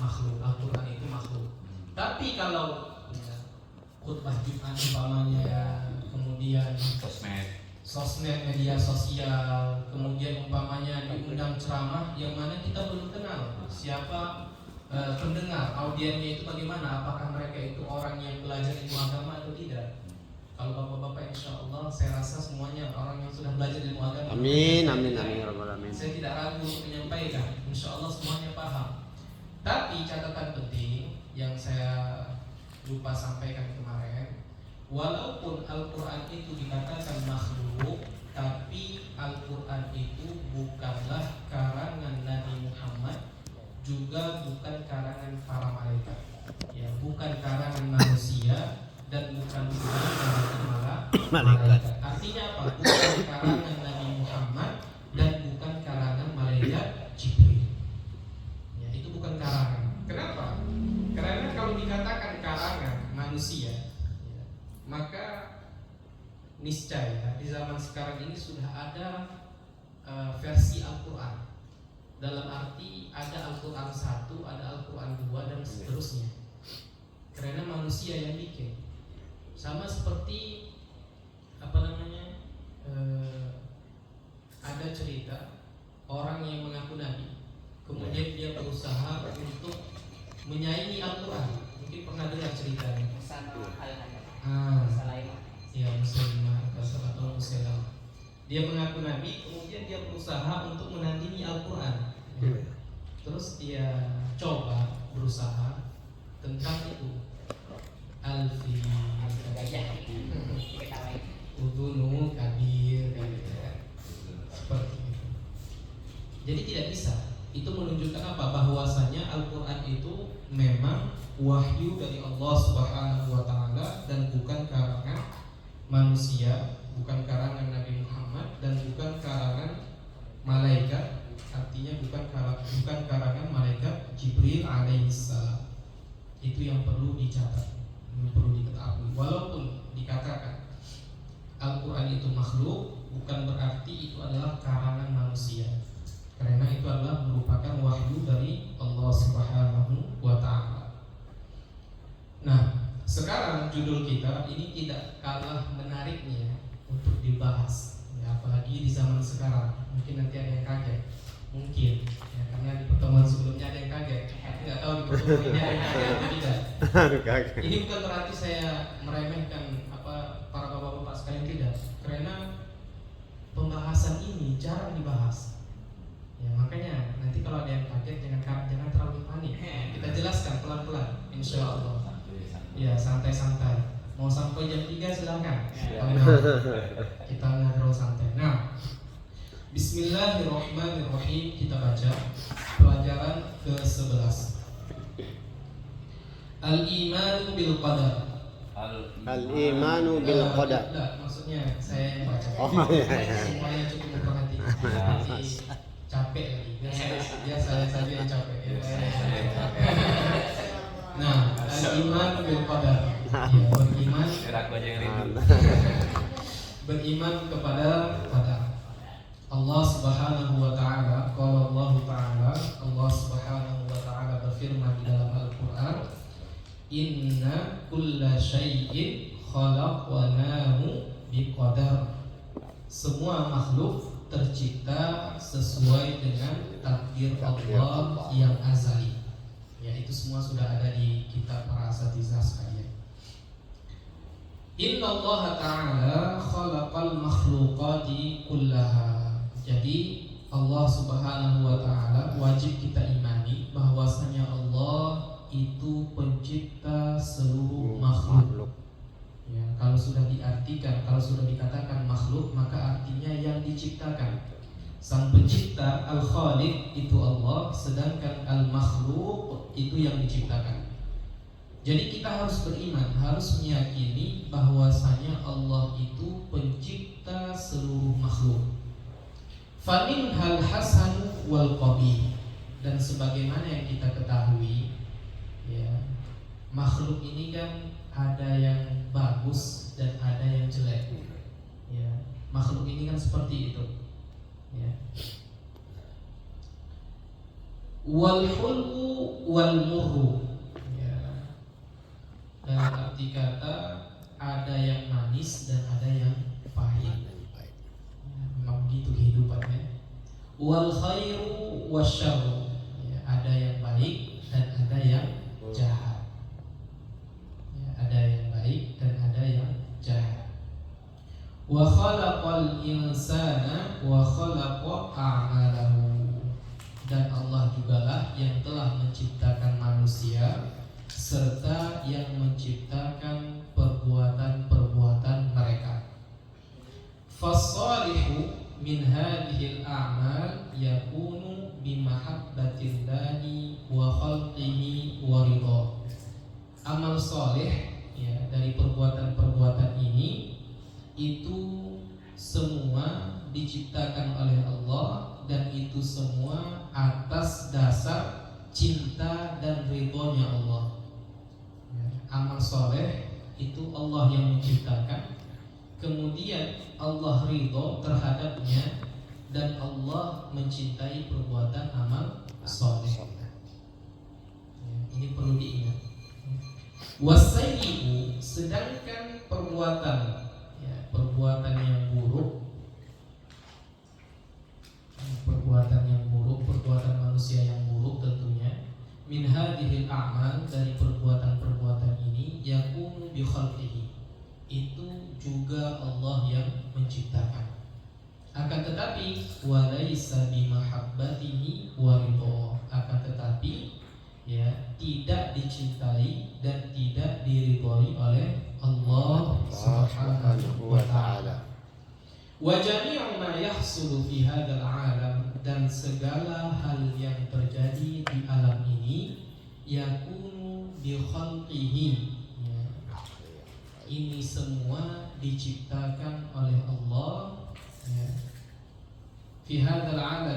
makhluk, Al-Quran itu makhluk. Tapi kalau khutbah Jumat umpamanya, kemudian sosmed, media sosial, kemudian umpamanya diundang ceramah yang mana kita belum kenal siapa pendengar, audiennya itu bagaimana, apakah mereka itu orang yang belajar ilmu agama atau tidak. Kalau bapak-bapak insya Allah saya rasa semuanya orang yang sudah belajar ilmu agama. Amin. Saya tidak ragu untuk menyampaikan, insya Allah semuanya paham. Tapi catatan penting yang saya lupa sampaikan kemarin, walaupun Al-Quran itu dikatakan makhluk, tapi Al-Quran itu bukanlah karangan Nabi Muhammad, juga bukan karangan para malaikat, ya, bukan karangan manusia dan bukan karangan malaikat. Artinya apa? Bukan karangan Nabi Muhammad dan bukan karangan malaikat Jibril. Ya, itu bukan karangan. Kenapa? Karena kalau dikatakan karangan manusia, ya, maka niscaya di zaman sekarang ini sudah ada versi Al-Quran. Dalam arti ada Al-Quran 1, ada Al-Quran 2 dan seterusnya. Karena manusia yang bikin. Sama seperti ada cerita orang yang mengaku nabi, kemudian dia berusaha untuk menyaingi Al-Quran. Mungkin pernah dengar ceritanya. Ya, Muslimah atau Muslimah. Dia mengaku nabi, kemudian dia berusaha untuk menandingi Al-Quran. Terus dia berusaha tentang itu. Alfi udunu kabir, seperti itu. Jadi tidak bisa. Itu menunjukkan apa? Bahwasanya Al-Quran itu memang wahyu dari Allah Subhanahu wa Ta'ala dan bukan karangan manusia, bukan karangan Nabi Muhammad dan bukan karangan malaikat. Artinya bukan karangan malaikat Jibril alaihissalam. Itu yang perlu dicatat, yang perlu diketahui. Walaupun dikatakan Al-Quran itu makhluk, bukan berarti itu adalah karangan manusia. Karena itu adalah merupakan wahyu dari Allah Subhanahu wa Ta'ala. Nah, sekarang judul kita ini tidak kalah menariknya untuk dibahas, ya, apalagi di zaman sekarang. Mungkin nanti ada yang kaget, mungkin ya, karena di pertemuan sebelumnya ada yang kaget. Tapi nggak tahu di pertemuan ini ada yang kaget atau tidak. Ini bukan berarti saya meremehkan para bapak-bapak sekalian, tidak. Karena pembahasan ini jarang dibahas. Ya, makanya nanti kalau ada yang kaget jangan terlalu panik. Kita jelaskan pelan-pelan, insya Allah. Ya, santai-santai. Mau sampai jam 3 silakan. Kita ngobrol santai. Nah, Bismillahirrahmanirrahim, kita baca pelajaran ke-11. Al-imanu bil qadar. Al-imanu bil qadar. Maksudnya saya yang baca. Semuanya cukup memperhatikan. Nanti capek lagi. Biar saya saja yang capek. Nah, al-iman bil qadar. Ya, beriman kepada qadar. Allah Subhanahu wa Ta'ala, qala Allah Ta'ala, Allah Subhanahu wa Ta'ala berfirman di dalam Al-Qur'an, inna kulla syai'in khalaqnahu biqadar. Semua makhluk tercipta sesuai dengan takdir Allah yang azali. Ya, itu semua sudah ada di kitab para asatizah sekalian. Inna Allah Ta'ala khalaqal makhluqati kullaha. Jadi Allah Subhanahu wa Ta'ala wajib kita imani bahwasanya Allah itu pencipta seluruh makhluk. Ya, kalau sudah diartikan, kalau sudah dikatakan makhluk, maka artinya yang diciptakan. Sang pencipta Al-Khaliq itu Allah, sedangkan Al-Makhluk itu yang diciptakan. Jadi kita harus beriman, harus meyakini bahwasanya Allah itu pencipta seluruh makhluk. Famin hal hasan wal qabih, dan sebagaimana yang kita ketahui, ya, makhluk ini kan ada yang bagus dan ada yang jelek. Ya, makhluk ini kan seperti itu. Ya. Wal hulwu wal murru, ya. Dalam arti kata ada yang manis dan ada yang pahit. Memang begitu kehidupannya. Wal khairu wasyarru, ya, ada yang baik dan ada yang jahat. Ya, ada yang baik dan ada yang jahat. Wa khalaqal insana wa khalaqa a'malahu, dan Allah jugalah yang telah menciptakan manusia serta yang menciptakan perbuatan-perbuatan mereka. Fasalihu min hadhil a'mal yakunu bimahabbatillahi wa khalqihi wa ridha. Amal soleh, ya, dari perbuatan-perbuatan ini itu semua diciptakan oleh Allah, dan itu semua atas dasar cinta dan ridhonya Allah. Ya, amal soleh itu Allah yang menciptakan, kemudian Allah ridho terhadapnya, dan Allah mencintai perbuatan amal soleh. Ya, ini perlu diingat. Wasayyi'u, sedangkan perbuatan, ya, perbuatan yang buruk, perbuatan manusia yang buruk tentunya, min hadhil a'mal, dari perbuatan-perbuatan ini, yakunu bi khalqihi, itu juga Allah yang menciptakan. Akan tetapi walaisa bi mahabbatihi wa ridho, akan tetapi, ya, tidak dicintai dan tidak diridhoi oleh Allah Subhanahu wa ta'ala. Wa jami'u ma yahsulu fi hadzal 'alam, dan segala hal yang terjadi di alam ini, yakunu bi khalqihi, ya, ini semua diciptakan oleh Allah, ya, fi hadzal 'alam